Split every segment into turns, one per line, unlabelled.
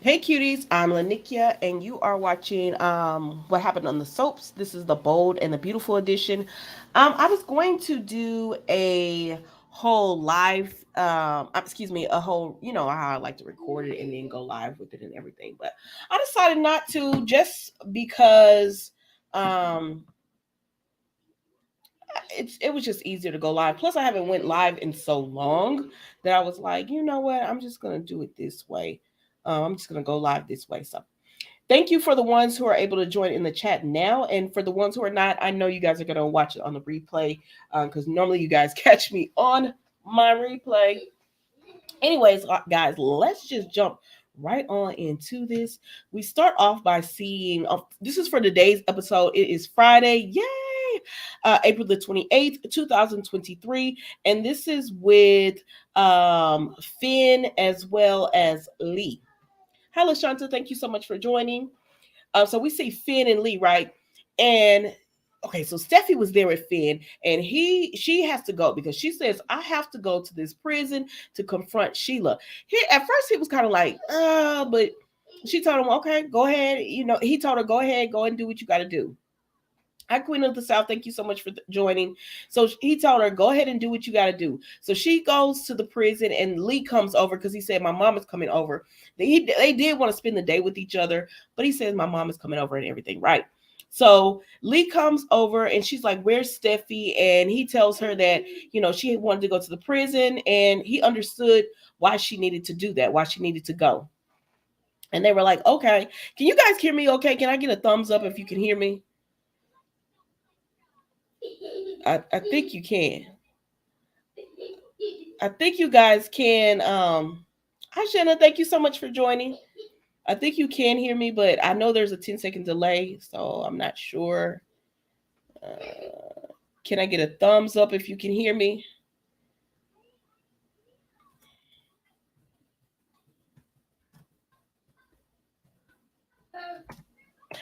Hey cuties, I'm Lanikia, and you are watching What Happened on the Soaps. This is the Bold and the Beautiful edition. I was going to do a whole live, excuse me, a whole, you know how I like to record it and then go live with it and everything, but I decided not to just because um, it was just easier to go live. Plus, I haven't went live in so long that I was like, you know what, I'm just gonna do it this way. I'm just gonna go live this way. So thank you for the ones who are able to join in the chat now. And for the ones who are not, I know you guys are going to watch it on the replay because normally you guys catch me on my replay. Anyways, guys, let's just jump right on into this. We start off by seeing this is for today's episode. It is Friday. Yay! April the 28th, 2023. And this is with Finn as well as Lee. Hi, LaShanta. Thank you so much for joining. So we see Finn and Lee, right? And okay, so Steffi was there with Finn, and she has to go because she says, I have to go to this prison to confront Sheila. At first he was kind of like, but she told him, okay, go ahead. He told her, go ahead, go and do what you got to do. Hi, Queen of the South. Thank you so much for joining. So he told her, go ahead and do what you got to do. So she goes to the prison, and Lee comes over because he said, my mom is coming over. They did want to spend the day with each other, but he says, my mom is coming over and everything, right? So Lee comes over, and she's like, where's Steffi? And he tells her that, she wanted to go to the prison, and he understood why she needed to do that, why she needed to go. And they were like, okay. Can you guys hear me okay? Can I get a thumbs up if you can hear me? I think you can. I think you guys can. Hi, Shanna. Thank you so much for joining. I think you can hear me, but I know there's a 10-second delay, so I'm not sure. Can I get a thumbs up if you can hear me?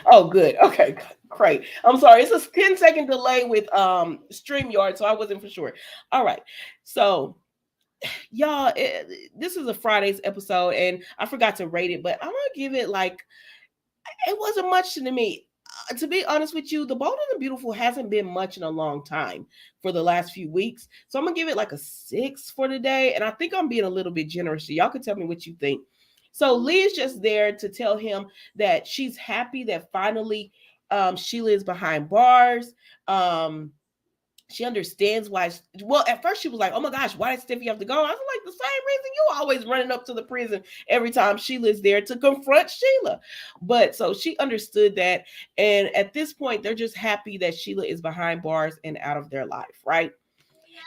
Oh, good. Okay, great. I'm sorry. It's a 10-second delay with StreamYard, so I wasn't for sure. All right. So y'all, this is a Friday's episode, and I forgot to rate it, but I'm gonna give it like it wasn't much to me. To be honest with you, The Bold and the Beautiful hasn't been much in a long time for the last few weeks. So I'm gonna give it like a 6 for today, and I think I'm being a little bit generous. So y'all can tell me what you think. So Lee is just there to tell him that she's happy that finally Sheila is behind bars. She understands why. Well, at first she was like, "Oh my gosh, why did Steffi have to go?" I was like, "The same reason you always running up to the prison every time Sheila's there to confront Sheila." But so she understood that, and at this point, they're just happy that Sheila is behind bars and out of their life, right?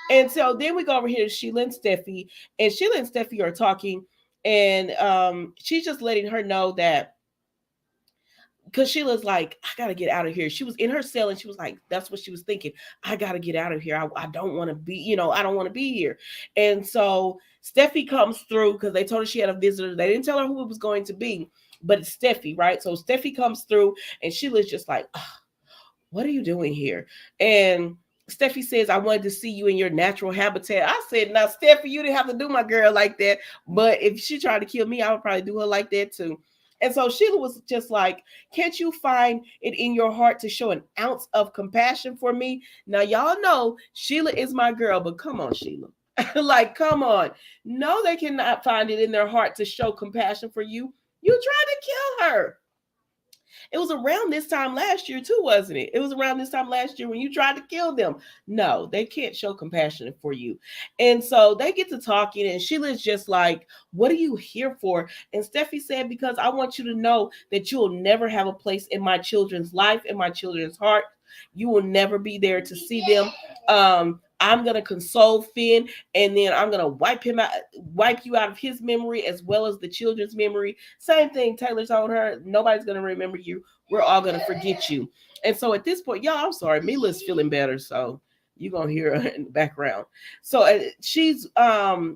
And so then we go over here to Sheila and Steffi, and Sheila and Steffi are talking, and she's just letting her know that because Sheila's like, I gotta get out of here. She was in her cell and she was like, that's what she was thinking. I gotta get out of here. I don't want to be, I don't want to be here. And so Steffi comes through because they told her she had a visitor. They didn't tell her who it was going to be, but it's Steffi, right? So Steffi comes through and Sheila's just like, what are you doing here? And Steffi says, I wanted to see you in your natural habitat. I said, now, Steffi, you didn't have to do my girl like that. But if she tried to kill me, I would probably do her like that too. And so Sheila was just like, can't you find it in your heart to show an ounce of compassion for me? Now, y'all know Sheila is my girl, but come on, Sheila. Like, come on. No, they cannot find it in their heart to show compassion for you. You tried to kill her. It was around this time last year too, wasn't it? It was around this time last year when you tried to kill them. No, they can't show compassion for you. And so they get to talking, and Sheila's just like, what are you here for? And Steffi said, because I want you to know that you will never have a place in my children's life, in my children's heart. You will never be there to see them. I'm gonna console Finn, and then I'm gonna wipe you out of his memory as well as the children's memory. Same thing Taylor told her. Nobody's gonna remember you. We're all gonna forget you. And so at this point, y'all, I'm sorry, Mila's feeling better, so you're gonna hear her in the background. So she's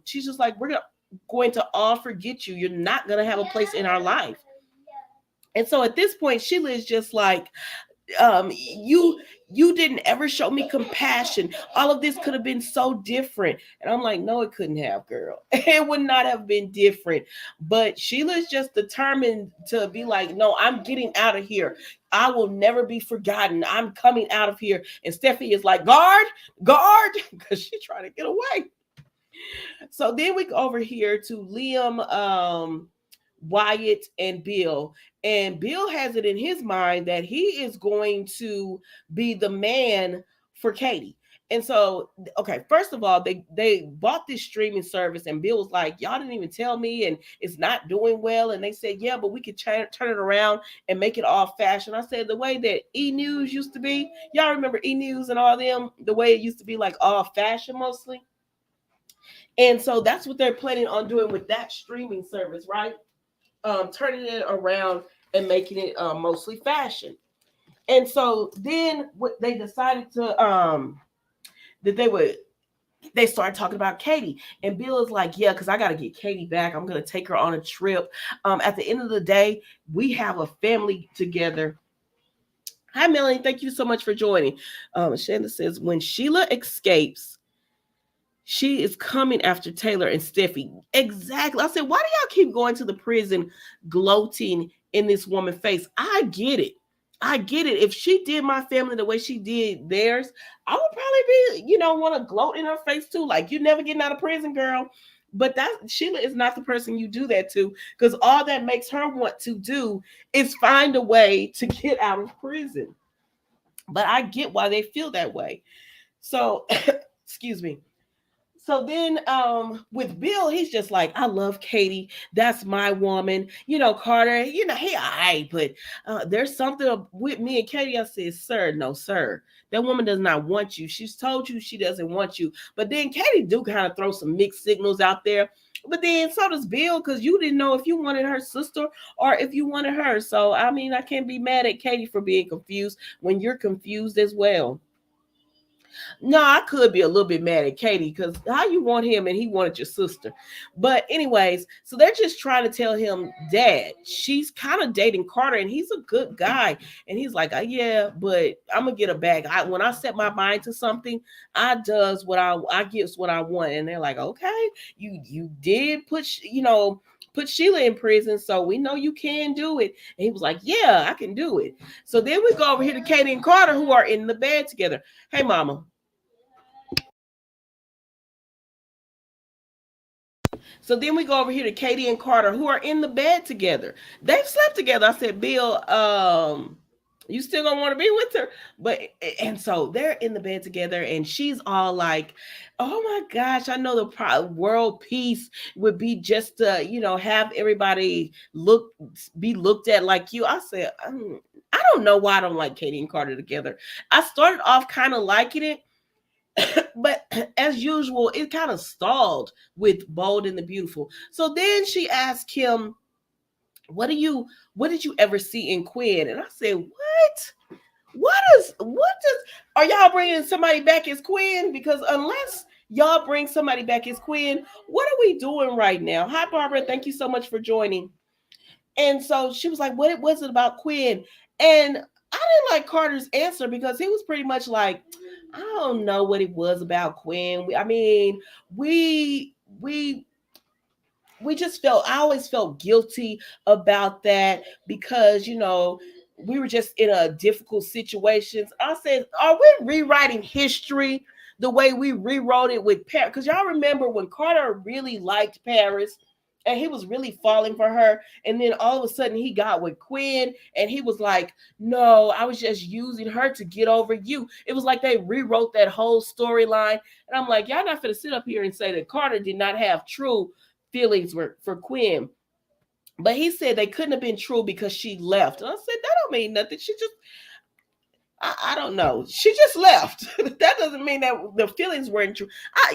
just like, we're going to all forget you. You're not gonna have a place in our life. And so at this point, Sheila is just like, You didn't ever show me compassion. All of this could have been so different. And I'm like, no, it couldn't have, girl. It would not have been different. But Sheila's just determined to be like, no, I'm getting out of here. I will never be forgotten. I'm coming out of here. And Steffi is like, guard, because she's trying to get away. So then we go over here to Liam, Wyatt, and Bill. And Bill has it in his mind that he is going to be the man for Katie. And so, okay, first of all, they bought this streaming service, and Bill was like, "Y'all didn't even tell me, and it's not doing well." And they said, "Yeah, but we could turn it around and make it all fashion." I said, "The way that E News used to be, y'all remember E News and all them, the way it used to be like all fashion mostly." And so that's what they're planning on doing with that streaming service, right? Turning it around and making it mostly fashion. And so then what they decided to that they started talking about Katie. And Bill is like, yeah, because I got to get Katie back. I'm going to take her on a trip. At the end of the day, we have a family together. Hi, Melanie. Thank you so much for joining. Shanda says, when Sheila escapes, she is coming after Taylor and Steffi. Exactly. I said, why do y'all keep going to the prison gloating in this woman's face? I get it. I get it. If she did my family the way she did theirs, I would probably be, want to gloat in her face too. Like, you never getting out of prison, girl. But that Sheila is not the person you do that to, because all that makes her want to do is find a way to get out of prison. But I get why they feel that way. So, excuse me. So then with Bill, he's just like, I love Katie. That's my woman. Carter, he all right, but there's something with me and Katie. I said, sir, no, sir. That woman does not want you. She's told you she doesn't want you. But then Katie do kind of throw some mixed signals out there. But then so does Bill, because you didn't know if you wanted her sister or if you wanted her. So, I mean, I can't be mad at Katie for being confused when you're confused as well. No, I could be a little bit mad at Katie because how you want him and he wanted your sister. But anyways, so they're just trying to tell him, Dad, she's kind of dating Carter and he's a good guy. And he's like, yeah, but I'm gonna get her back. When I set my mind to something, I does what I gets what I want. And they're like, okay, you did put Sheila in prison, so we know you can do it. And he was like, yeah, I can do it. So then we go over here to Katie and Carter, who are in the bed together. Hey, mama. So then we go over here to Katie and Carter, who are in the bed together. They've slept together. I said, Bill, you still gonna want to be with her? And so they're in the bed together, and she's all like, oh my gosh, I know the world peace would be just to, have everybody be looked at like you. I said, I don't know why I don't like Katie and Carter together. I started off kind of liking it, but as usual, it kind of stalled with Bold and the Beautiful. So then she asked him, what did you ever see in Quinn? And I said, are y'all bringing somebody back as Quinn? Because unless y'all bring somebody back as Quinn, what are we doing right now? Hi, Barbara. Thank you so much for joining. And so she was like, what was it about Quinn? And I didn't like Carter's answer because he was pretty much like, I don't know what it was about Quinn. We just I always felt guilty about that because, we were just in a difficult situations. I said, are we rewriting history the way we rewrote it with Paris? Because y'all remember when Carter really liked Paris and he was really falling for her. And then all of a sudden he got with Quinn and he was like, no, I was just using her to get over you. It was like they rewrote that whole storyline. And I'm like, y'all not going to sit up here and say that Carter did not have true feelings for Quinn. But he said they couldn't have been true because she left. And I said, that don't mean nothing. She just, I don't know. She just left. That doesn't mean that the feelings weren't true.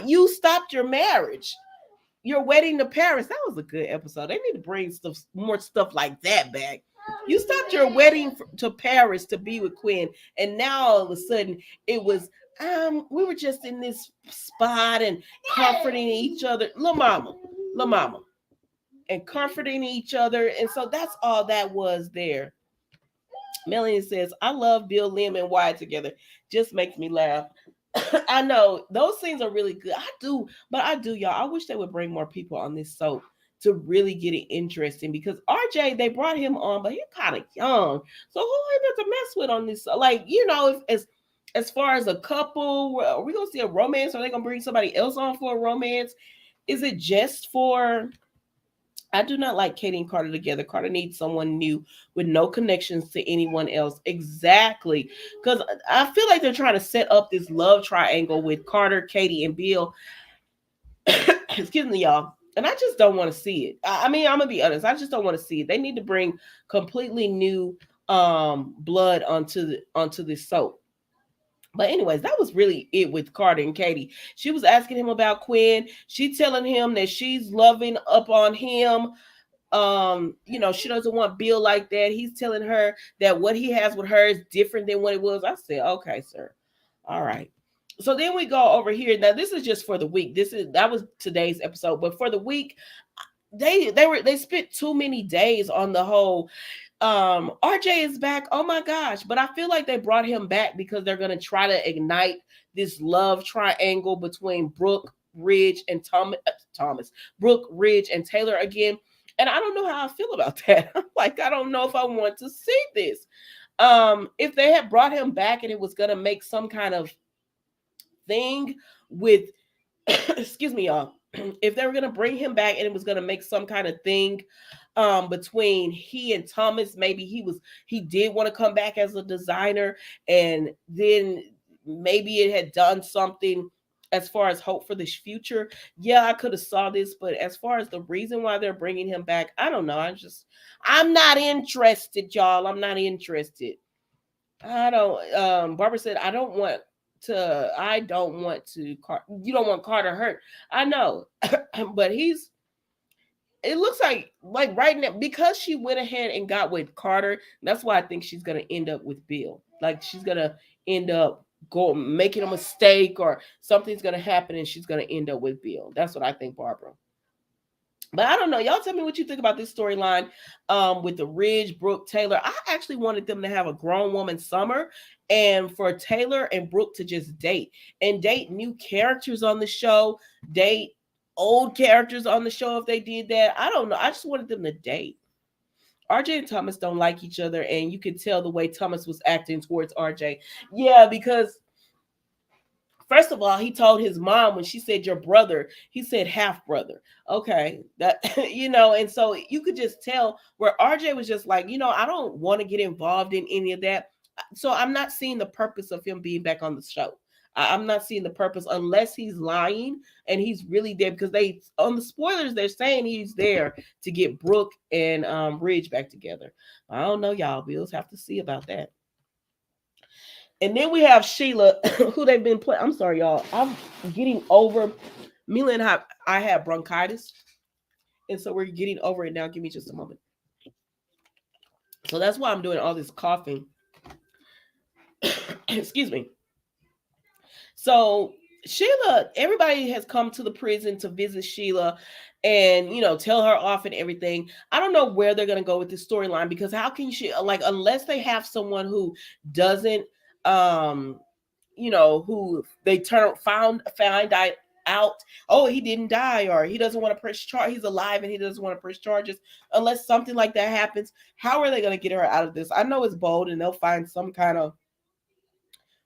You stopped your marriage. Your wedding to Paris. That was a good episode. They need to bring more stuff like that back. You stopped your wedding to Paris to be with Quinn. And now all of a sudden it was, we were just in this spot and comforting each other. La mama. And comforting each other. And so that's all that was there. Melanie says, I love Bill, Lim, and Wyatt together. Just makes me laugh. I know those scenes are really good. I do, but I do, y'all. I wish they would bring more people on this soap to really get it interesting because RJ, they brought him on, but he's kind of young. So who is there to mess with on this? Like, if as far as a couple, are we gonna see a romance? Or are they gonna bring somebody else on for a romance? Is it just for I do not like Katie and Carter together. Carter needs someone new with no connections to anyone else. Exactly. Because I feel like they're trying to set up this love triangle with Carter, Katie, and Bill. Excuse me, y'all. And I just don't want to see it. I mean, I'm gonna be honest. I just don't want to see it. They need to bring completely new blood onto this soap. But anyways, that was really it with Carter and Katie. She was asking him about Quinn. She telling him that she's loving up on him. She doesn't want Bill like that. He's telling her that what he has with her is different than what it was. I said, okay, sir. All right. So then we go over here. Now this is just for the week. That was today's episode, but for the week, they spent too many days on the whole RJ is back. Oh my gosh. But I feel like they brought him back because they're gonna try to ignite this love triangle between Brooke, Ridge, and Thomas. Brooke, Ridge, and Taylor again. And I don't know how I feel about that. I'm like, I don't know if I want to see this. If they had brought him back and it was gonna make some kind of thing with excuse me, y'all. If they were gonna bring him back and it was gonna make some kind of thing between he and Thomas, maybe he did want to come back as a designer, and then maybe it had done something as far as hope for this future. Yeah, I could have saw this, but as far as the reason why they're bringing him back, I don't know. I'm not interested, y'all. I'm not interested. I don't. Barbara said, I don't want to. You don't want Carter hurt. I know, but it looks like right now because she went ahead and got with Carter. That's why I think she's gonna end up with Bill. Like she's gonna end up making a mistake or something's gonna happen and she's gonna end up with Bill. That's what I think, Barbara. But I don't know. Y'all tell me what you think about this storyline with the Ridge, Brooke, Taylor. I actually wanted them to have a grown woman summer and for Taylor and Brooke to just date new characters on the show, date old characters on the show if they did that. I don't know. I just wanted them to date. RJ and Thomas don't like each other, and you could tell the way Thomas was acting towards RJ. Yeah, because first of all, he told his mom when she said your brother, he said half brother. Okay, that and so you could just tell where RJ was just like, I don't want to get involved in any of that. So I'm not seeing the purpose of him being back on the show. I'm not seeing the purpose unless he's lying and he's really there because they on the spoilers they're saying he's there to get Brooke and Ridge back together. I don't know, y'all. We'll have to see about that. And then we have Sheila, who they've been playing. I'm sorry, y'all. I'm getting over. Mila and I have bronchitis, and so we're getting over it now. Give me just a moment. So that's why I'm doing all this coughing. Excuse me. So Sheila, everybody has come to the prison to visit Sheila and tell her off and everything. I don't know where they're gonna go with this storyline because how can she unless they have someone who doesn't who they find out, oh, he didn't die or he doesn't want to press charge, he's alive and he doesn't want to press charges. Unless something like that happens, how are they going to get her out of this? I know it's bold and they'll find some kind of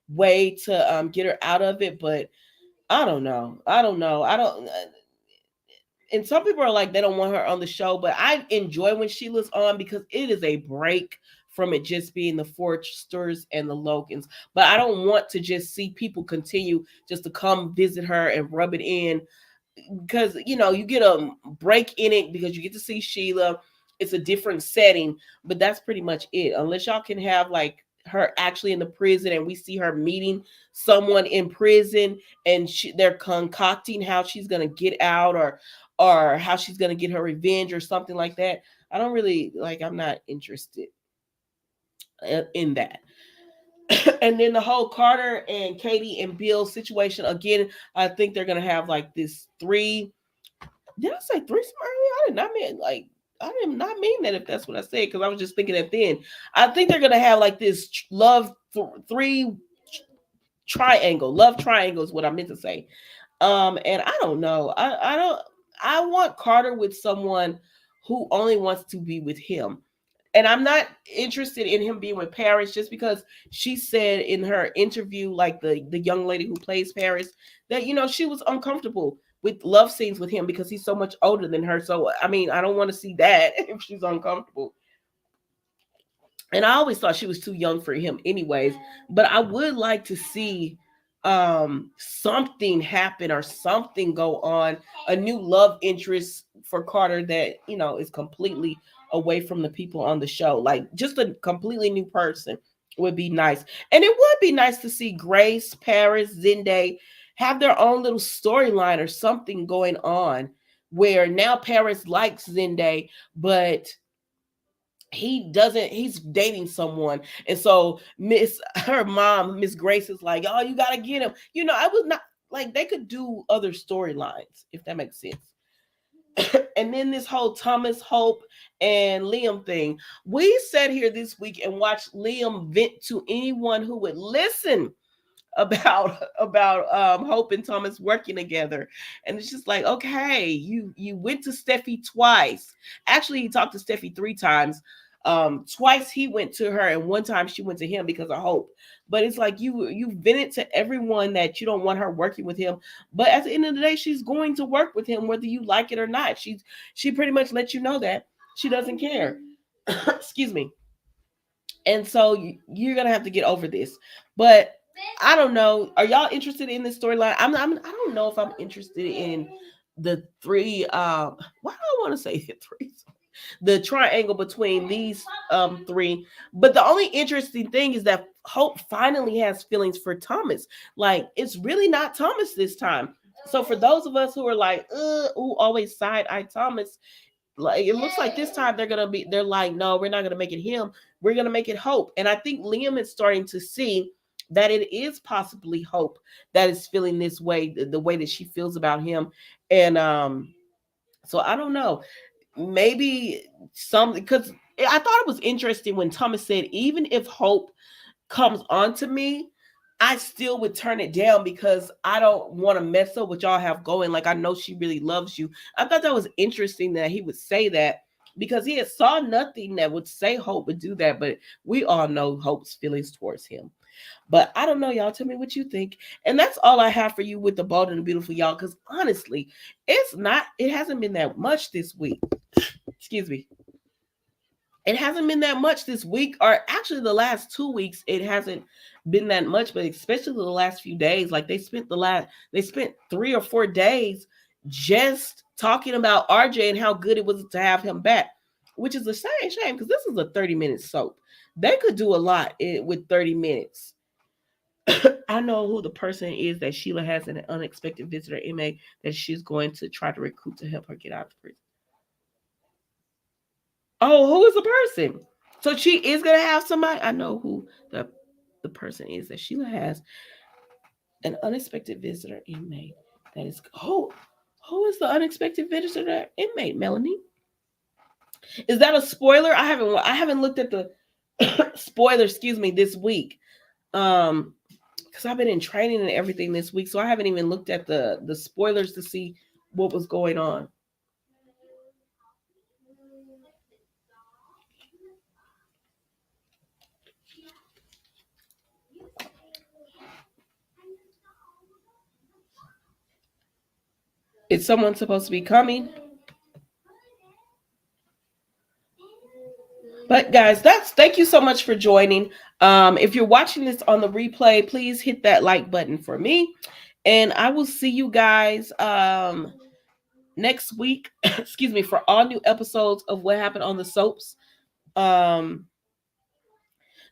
way to get her out of it, but I don't know. And some people are like they don't want her on the show, but I enjoy when Sheila's on because it is a break from it just being the Forsters and the Logans. But I don't want to just see people continue just to come visit her and rub it in because you get a break in it because you get to see Sheila. It's a different setting, but that's pretty much it. Unless y'all can have like her actually in the prison and we see her meeting someone in prison and they're concocting how she's going to get out or how she's going to get her revenge or something like that. I don't really I'm not interested in that. And then the whole Carter and Katie and Bill situation again, I think they're going to have like this three. Did I say threesome earlier? I did not mean I did not mean that if that's what I said, because I was just thinking that then. I think they're gonna have like this love three triangle, love triangle is what I meant to say. And I don't know. I don't. I want Carter with someone who only wants to be with him. And I'm not interested in him being with Paris just because she said in her interview, like the young lady who plays Paris, that she was uncomfortable with love scenes with him because he's so much older than her. So I mean, I don't want to see that if she's uncomfortable. And I always thought she was too young for him anyways, but I would like to see something happen or something go on, a new love interest for Carter that is completely away from the people on the show, like just a completely new person would be nice. And it would be nice to see Grace, Paris, Zende have their own little storyline or something going on, where now Paris likes Zende, but he's dating someone, and so her mom, Miss Grace, is like, oh, you gotta get him. I was not like, they could do other storylines, if that makes sense. And then this whole Thomas, Hope, and Liam thing, we sat here this week and watched Liam vent to anyone who would listen about Hope and Thomas working together. And it's just like, okay, you went to Steffi twice. Actually, he talked to Steffi 3 times. Twice he went to her, and one time she went to him because of Hope. But it's like you vented to everyone that you don't want her working with him. But at the end of the day, she's going to work with him whether you like it or not. She pretty much let you know that she doesn't care. Excuse me. And so you're gonna have to get over this. But I don't know. Are y'all interested in this storyline? I don't know if I'm interested in the three. Why do I want to say the three? The triangle between these three. But the only interesting thing is that Hope finally has feelings for Thomas. Like, it's really not Thomas this time. So for those of us who are like, who always side eye Thomas, like, it looks like this time they're like, no, we're not gonna make it him. We're gonna make it Hope. And I think Liam is starting to see that it is possibly Hope that is feeling this way, the way that she feels about him. And so I don't know. Maybe something, because I thought it was interesting when Thomas said, even if Hope comes onto me, I still would turn it down because I don't want to mess up what y'all have going. Like, I know she really loves you. I thought that was interesting that he would say that, because he had saw nothing that would say Hope would do that. But we all know Hope's feelings towards him. But I don't know, y'all. Tell me what you think. And that's all I have for you with the Bold and the Beautiful, y'all. Because honestly, it hasn't been that much this week. Excuse me. It hasn't been that much this week, or actually the last 2 weeks, it hasn't been that much, but especially the last few days. Like, they spent 3 or 4 days just talking about RJ and how good it was to have him back, which is a shame because this is a 30-minute soap. They could do a lot with 30 minutes. I know who the person is that Sheila has an unexpected visitor inmate that she's going to try to recruit to help her get out of prison. Oh, who is the person? So she is gonna have somebody. I know who the person is that Sheila has an unexpected visitor inmate. That is who is the unexpected visitor inmate, Melanie? Is that a spoiler? I haven't looked at the spoiler, excuse me, this week. Because I've been in training and everything this week, so I haven't even looked at the spoilers to see what was going on. Is someone supposed to be coming? But guys, thank you so much for joining. If you're watching this on the replay, please hit that like button for me. And I will see you guys next week, excuse me, for all new episodes of What Happened on the Soaps. The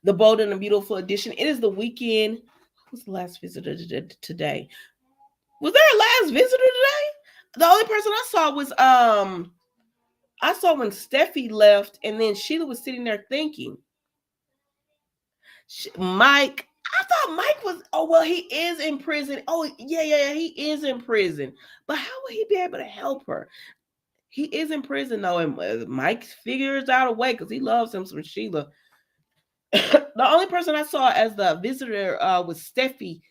Bold and the Beautiful edition. It is the weekend. Who's the last visitor today? Was there a last visitor today? The only person I saw was I saw when Steffi left, and then Sheila was sitting there thinking. Mike, I thought Mike was. Oh well, he is in prison. Oh yeah, he is in prison. But how would he be able to help her? He is in prison though, and Mike figures out a way because he loves him some Sheila. The only person I saw as the visitor was Steffi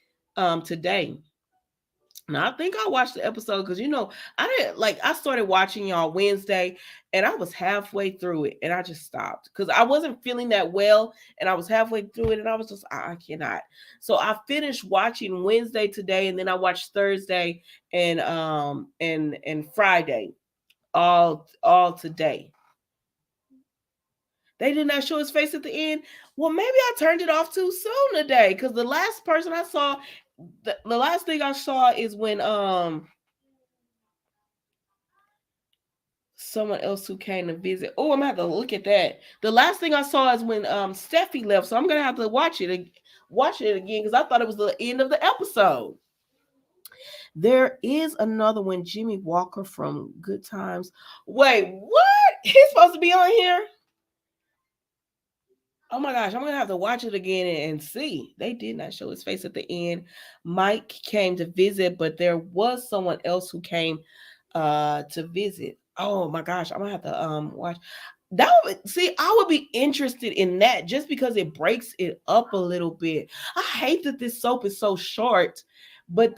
today. Now I think I watched the episode because I didn't like I started watching y'all Wednesday and I was halfway through it and I just stopped because I wasn't feeling that well and I was halfway through it and I was just I cannot. So I finished watching Wednesday today and then I watched Thursday and Friday all today. They did not show his face at the end. Well, maybe I turned it off too soon today because the last person I saw, the last thing I saw is when someone else who came to visit. Oh, I'm gonna have to look at that. The last thing I saw is when Steffi left, so I'm gonna have to watch it again because I thought it was the end of the episode. There is another one, Jimmy Walker from Good Times. Wait, what? He's supposed to be on here? Oh my gosh, I'm gonna have to watch it again and see. They did not show his face at the end. Mike came to visit, but there was someone else who came to visit. Oh my gosh, I'm gonna have to watch that. See, I would be interested in that just because it breaks it up a little bit. I hate that this soap is so short, but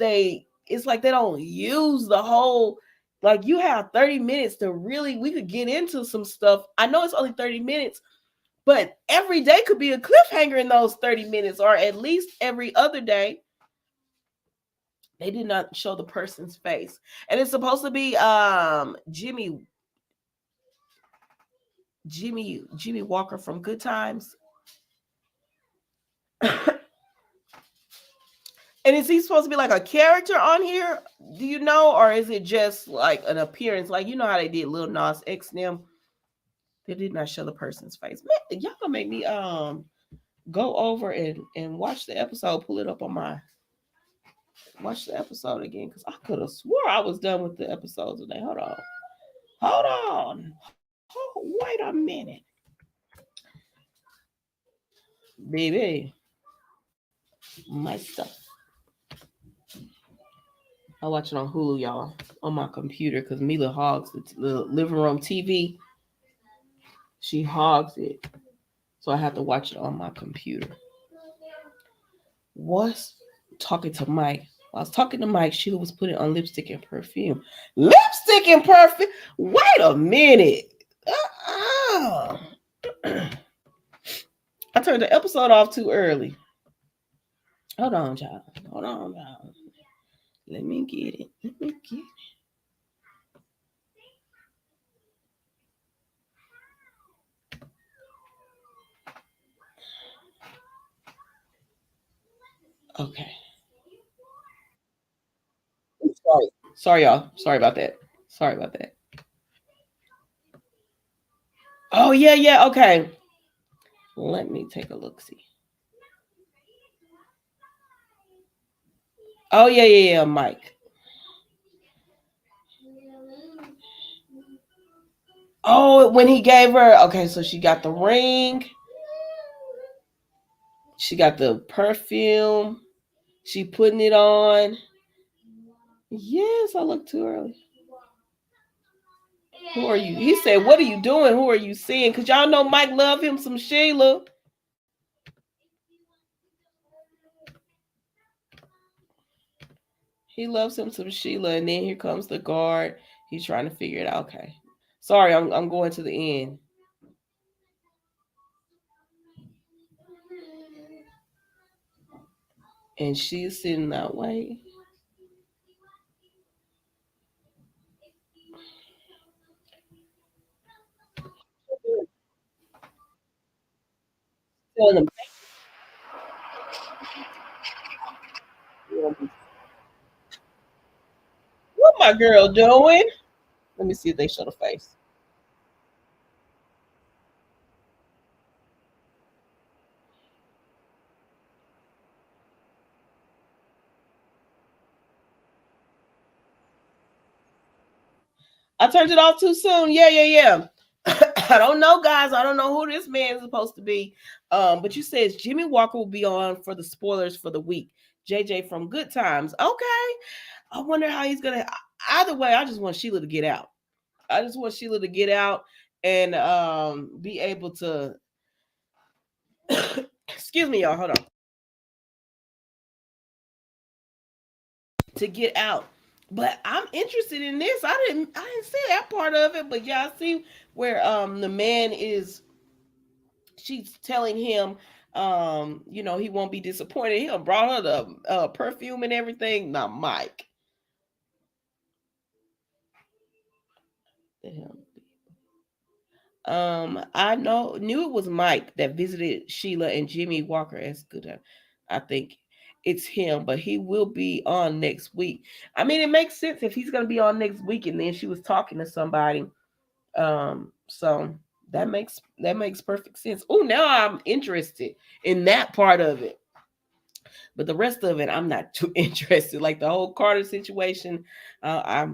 it's like they don't use the whole, like you have 30 minutes to really, we could get into some stuff. I know it's only 30 minutes, but every day could be a cliffhanger in those 30 minutes, or at least every other day. They did not show the person's face. And it's supposed to be Jimmy Walker from Good Times. And is he supposed to be like a character on here? Do you know? Or is it just like an appearance? Like, you know how they did Lil Nas X them? They did not show the person's face. Man, y'all gonna make me go over and watch the episode, pull it up on my watch the episode again because I could have swore I was done with the episode today. Hold on. Wait a minute, baby. My stuff. I watch it on Hulu, y'all, on my computer because Mila hogs the living room TV. She hogs it, so I have to watch it on my computer. Was talking to Mike. I was talking to Mike. Sheila was putting on lipstick and perfume. Lipstick and perfume? Wait a minute. I turned the episode off too early. Hold on, child. Let me get it. Okay. Sorry, y'all. Sorry about that. Oh, yeah. Okay. Let me take a look. See. Oh, yeah, Mike. Oh, when he gave her, okay, so she got the ring. She got the perfume. She putting it on. Yes, I look too early. Who are you? He said, what are you doing? Who are you seeing? Because y'all know Mike love him some Sheila. He loves him some Sheila. And then here comes the guard. He's trying to figure it out. Okay. Sorry, I'm going to the end. And she's sitting that way. What my girl doing? Let me see if they show the face. I turned it off too soon. Yeah. I don't know, guys. I don't know who this man is supposed to be. But you said Jimmy Walker will be on for the spoilers for the week. JJ from Good Times. Okay. I wonder how he's gonna. Either way, I just want Sheila to get out. I just want Sheila to get out and be able to excuse me, y'all, hold on. To get out. But I'm interested in this. I didn't see that part of it, but y'all see where the man is, she's telling him he won't be disappointed. He brought her the perfume and everything. Not Mike. I knew it was Mike that visited Sheila and Jimmy Walker as good. I think it's him, but he will be on next week. I mean, it makes sense if he's going to be on next week, and then she was talking to somebody. So that makes perfect sense. Oh, now I'm interested in that part of it. But the rest of it, I'm not too interested. Like the whole Carter situation, I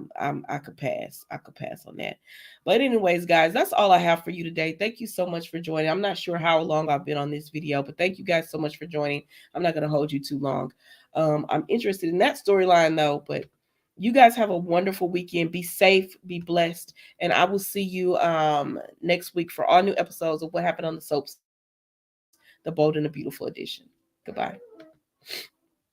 could pass. I could pass on that. But anyways, guys, that's all I have for you today. Thank you so much for joining. I'm not sure how long I've been on this video, but thank you guys so much for joining. I'm not going to hold you too long. I'm interested in that storyline though, but you guys have a wonderful weekend. Be safe, be blessed, and I will see you next week for all new episodes of What Happened on the Soaps, the Bold and the Beautiful edition. Goodbye.